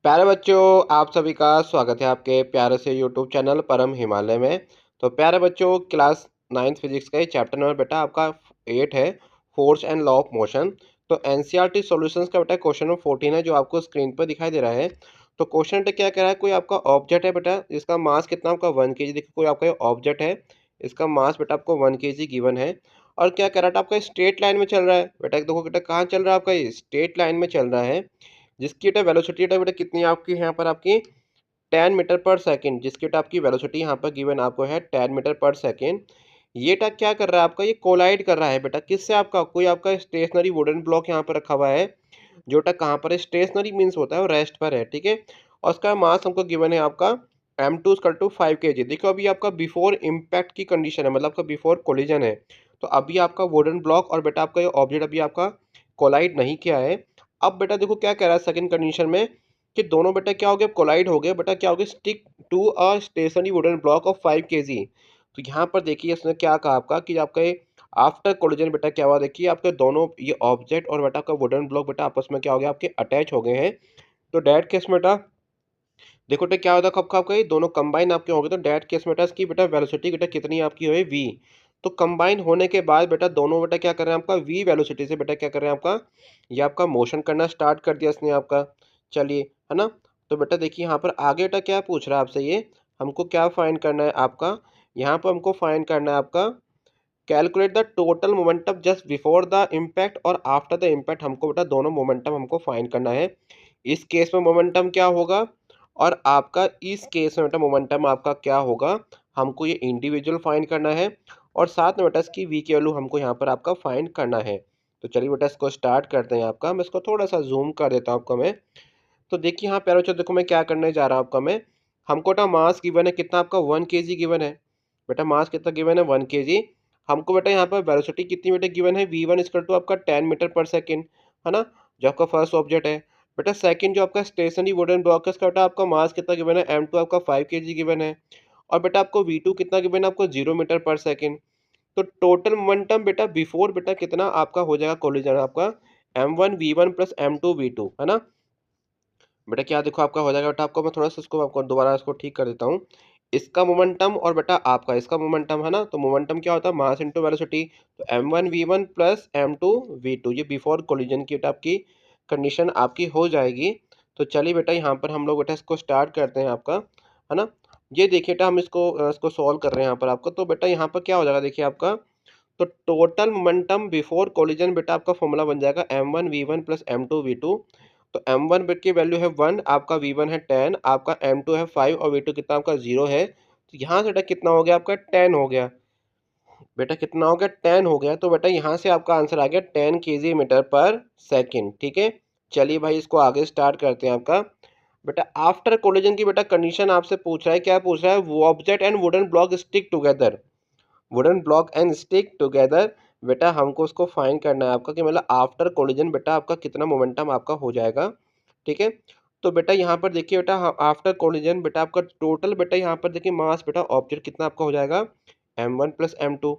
प्यारे बच्चों, आप सभी का स्वागत है आपके प्यारे से यूट्यूब चैनल परम हिमालय में। तो प्यारे बच्चों, क्लास 9th फिजिक्स का ये चैप्टर नंबर बेटा आपका 8 है, force and law of motion. तो एनसीईआरटी सॉल्यूशंस का बेटा क्वेश्चन नंबर 14 है, जो आपको स्क्रीन पर दिखाई दे रहा है। तो क्वेश्चन बेटा क्या कह रहा है, कोई आपका ऑब्जेक्ट है बेटा, जिसका मास कितना आपका 1 kg। देखिए कोई आपका ऑब्जेक्ट है, इसका मास बेटा आपको 1 kg गिवन है। और क्या कह रहा था, आपका स्ट्रेट लाइन में चल रहा है बेटा। देखो बेटा कहाँ चल रहा है, आपका स्ट्रेट लाइन में चल रहा है, जिसकी बेटा वेलोसिटी बेटा कितनी है आपकी यहाँ पर, आपकी 10 मीटर पर सेकंड। जिसकी बेटा आपकी वेलोसिटी यहाँ पर गिवन आपको है 10 मीटर पर सेकंड। ये बेटा क्या कर रहा है आपका, ये कोलाइड कर रहा है बेटा किससे, आपका कोई आपका स्टेशनरी वुडन ब्लॉक यहाँ पर रखा हुआ है, जो बेटा कहाँ पर है, स्टेशनरी मीन्स होता है और रेस्ट पर है, ठीक है। और उसका मास हमको गिवन है आपका m2 = 5 kg। देखो अभी आपका बिफोर इम्पैक्ट की कंडीशन है, मतलब आपका बिफोर कोलिजन है। तो अभी आपका वुडन ब्लॉक और बेटा आपका ये ऑब्जेक्ट अभी आपका कोलाइड नहीं किया है। अब बेटा देखो क्या कह रहा है सेकंड कंडीशन में, कि दोनों बेटा क्या हो गया, कोलाइड हो गए बेटा, क्या हो गया, stick to a stationary wooden block of 5 kg। तो यहाँ पर देखिए इसने क्या कहा आपका, कि आपका ये आफ्टर कोलिजन बेटा क्या हुआ, देखिए आपके दोनों ये ऑब्जेक्ट और बेटा आपका वुडन ब्लॉक बेटा आपस में क्या हो गया, आपके अटैच हो गए हैं। तो डैट केस में बेटा देखो बेटा क्या होता है, कब कब का ये दोनों कंबाइन आपके हो गए। तो डैट केस में बेटा इसकी बेटा वेलोसिटी बेटा कितनी आपकी हो, वी। तो कंबाइन होने के बाद बेटा दोनों बेटा क्या कर रहे हैं, आपका वी वेलोसिटी से बेटा क्या कर रहे हैं, आपका ये आपका मोशन करना स्टार्ट कर दिया इसने आपका। चलिए, है ना। तो बेटा देखिए यहाँ पर आगे बेटा क्या पूछ रहा है आपसे, ये हमको क्या फाइंड करना है आपका, यहाँ पर हमको फाइंड करना है आपका, calculate the total momentum just before the impact और आफ्टर द इम्पैक्ट। हमको बेटा दोनों मोमेंटम हमको फाइंड करना है। इस केस में मोमेंटम क्या होगा, और आपका इस केस में बेटा मोमेंटम आपका क्या होगा, हमको ये इंडिविजुअल फाइंड करना है। और साथ में बेटा इसकी वी की वैल्यू हमको यहाँ पर आपका फाइंड करना है। तो चलिए बेटा इसको स्टार्ट करते हैं आपका। मैं इसको थोड़ा सा जूम कर देता हूँ आपका मैं। तो देखिए यहाँ प्यारे बच्चों, देखो मैं क्या करने जा रहा हूँ आपका मैं। हमको बेटा मास गिवन है कितना, आपका 1 kg गिवन है बेटा। मास कितना गिवन है, 1 kg। हमको बेटा यहाँ पर वेलोसिटी कितनी बेटा गिवन है, v1 = आपका 10 मीटर पर सेकेंड, है ना, जो आपका फर्स्ट ऑब्जेक्ट है। बेटा सेकंड जो आपका स्टेशनरी वुडन ब्लॉक है, इसका बेटा आपका मास कितना गिवन है, m2 आपका 5 kg गिवन है। और बेटा आपको v2 कितना गिवन है, आपको 0 मीटर पर सेकेंड। तो टोटल मोमेंटम बेटा बिफोर बेटा कितना आपका हो जाएगा कोलिजन, आपका m1v1 + m2v2, है ना। बेटा क्या देखो आपका हो जाएगा बेटा, आपको मैं थोड़ा सा इसको आपको दोबारा इसको ठीक कर देता हूँ। इसका मोमेंटम और बेटा आपका इसका मोमेंटम, है ना। तो मोमेंटम क्या होता है, मास इंटू वेलोसिटी। तो m1v1 + m2v2, ये बिफोर कोलिजन की बेटा आपकी कंडीशन आपकी हो जाएगी। तो चलिए बेटा यहाँ पर हम लोग बेटा इसको स्टार्ट करते हैं आपका, है ना। ये देखिए बेटा हम इसको सॉल्व कर रहे हैं यहाँ पर आपका। तो बेटा यहाँ पर क्या हो जाएगा, देखिए आपका, तो टोटल मोमेंटम बिफोर कोलिजन बेटा आपका फॉर्मूला बन जाएगा m1v1 + m2v2। तो m1 बेट की वैल्यू है 1, आपका v1 है 10, आपका m2 है 5 और v2 कितना आपका 0 है। तो यहाँ से बेटा कितना हो गया, आपका 10 हो गया बेटा, कितना हो गया, 10 हो गया। तो बेटा यहाँ से आपका आंसर आ गया 10 kg मीटर पर सेकेंड, ठीक है। चलिए भाई इसको आगे स्टार्ट करते हैं आपका। बेटा आफ्टर कोलिजन की बेटा कंडीशन आपसे पूछ रहा है, क्या पूछ रहा है, वो object and wooden block stick together, wooden block and stick together. बेटा हमको उसको फाइंड करना है आपका, कि मतलब आफ्टर कोलिजन बेटा आपका कितना मोमेंटम आपका हो जाएगा, ठीक है। तो बेटा यहाँ पर देखिए बेटा, आफ्टर कोलिजन बेटा आपका टोटल बेटा यहाँ पर देखिए मास बेटा ऑब्जेक्ट कितना आपका हो जाएगा, m1 + m2।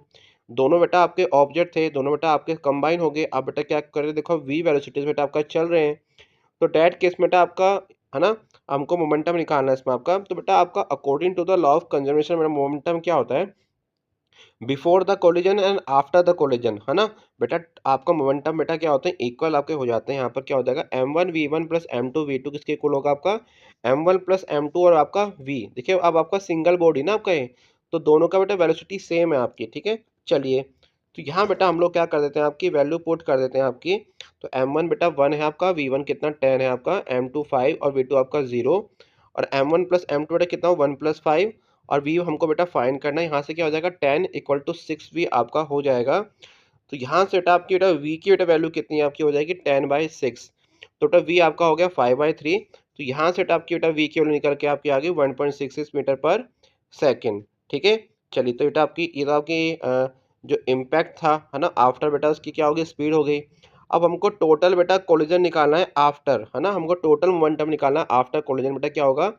दोनों बेटा आपके ऑब्जेक्ट थे, दोनों बेटा आपके कंबाइन हो गए। अब बेटा क्या करें, देखो वी वेलोसिटीज बेटा आपका चल रहे हैं। तो डैट केस बेटा आपका, है ना, हमको मोमेंटम निकालना है इसमें आपका। तो बेटा आपका according to the law of conservation में मोमेंटम क्या होता है, before the collision and after the collision, है ना। बेटा आपका मोमेंटम बेटा क्या होते हैं, इक्वल आपके हो जाते हैं। यहाँ पर क्या हो जाएगा, m1v1 + m2v2 किसके इक्वल होगा, आपका m1 + m2 और आपका v। देखिए अब आपका सिंगल बॉडी ना आपका ये, तो दोनों का बेटा वेलोसिटी सेम है आपकी, ठीक है। चलिए, तो यहाँ बेटा हम लोग क्या कर देते हैं, आपकी वैल्यू पुट कर देते हैं आपकी। तो m1 बेटा 1 है आपका, v1 कितना 10 है आपका, m2 5 और v2 आपका 0। और m1 + m2 बेटा कितना 1 + 5, और वी हमको बेटा फाइंड करना है। यहाँ से क्या हो जाएगा, 10 = 6v आपका हो जाएगा। तो यहाँ से बेटा आपकी बेटा वी की बेटा वैल्यू कितनी आपकी हो जाएगी, 10/6। तो बेटा वी आपका हो गया 5/3। तो यहाँ से बेटा आपकी बेटा वी की वैल्यू निकल के आपकी आ गई 1.66 मीटर पर सेकेंड, ठीक है। चलिए, तो बेटा आपकी ये तो आपकी जो इम्पैक्ट था, है ना, आफ्टर बेटा उसकी क्या होगी, स्पीड हो गई। अब हमको टोटल बेटा कोलिजन निकालना है आफ्टर, है ना, हमको टोटल मोमेंटम निकालना है आफ्टर कोलिजन। बेटा क्या होगा,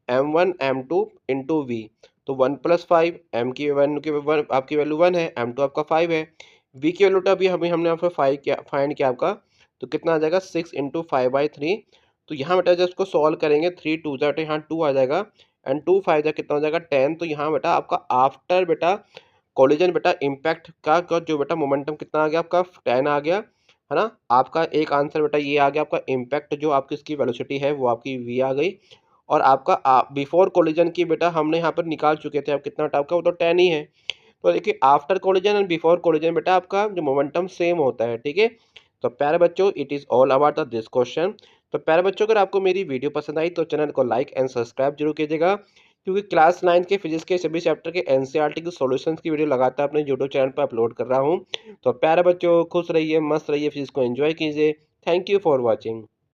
m1 m2 इंटू वी। तो 1 + 5, m की वैल्यू आपकी वैल्यू 1 है, m2 आपका 5 है, v की वैल्यू अभी हमने यहाँ पर 5 किया फाइंड किया आपका। तो कितना आ जाएगा, 6 × 5/3। तो यहाँ बेटा जब इसको सॉल्व करेंगे 3 2 ज़ा बेटा यहाँ 2 आ जाएगा एंड 2 5 ज़ा कितना हो जाएगा 10। तो यहाँ बेटा आपका आफ्टर बेटा कोलिजन बेटा इम्पैक्ट का जो बेटा मोमेंटम कितना आ गया आपका 10 आ गया, है ना। आपका एक आंसर बेटा ये आ गया, आपका इम्पैक्ट जो आपकी इसकी वेलोसिटी है वो आपकी v आ गई। और आपका बिफोर कोलिजन की बेटा हमने यहाँ पर निकाल चुके थे, अब कितना बेटा आपका वो तो 10 ही है। तो देखिए after collision and before collision बेटा आपका जो मोमेंटम सेम होता है, ठीक है। तो प्यारे बच्चों it is all about the this question. तो प्यारे बच्चों अगर आपको मेरी वीडियो पसंद आई तो चैनल को लाइक एंड सब्सक्राइब जरूर कीजिएगा, क्योंकि क्लास 9 के फिजिक्स के सभी चैप्टर के एनसीईआरटी के सॉल्यूशंस की वीडियो लगातार अपने यूट्यूब चैनल पर अपलोड कर रहा हूँ। तो प्यारे बच्चों खुश रहिए, मस्त रहिए, फिजिक्स को एंजॉय कीजिए। Thank you for watching.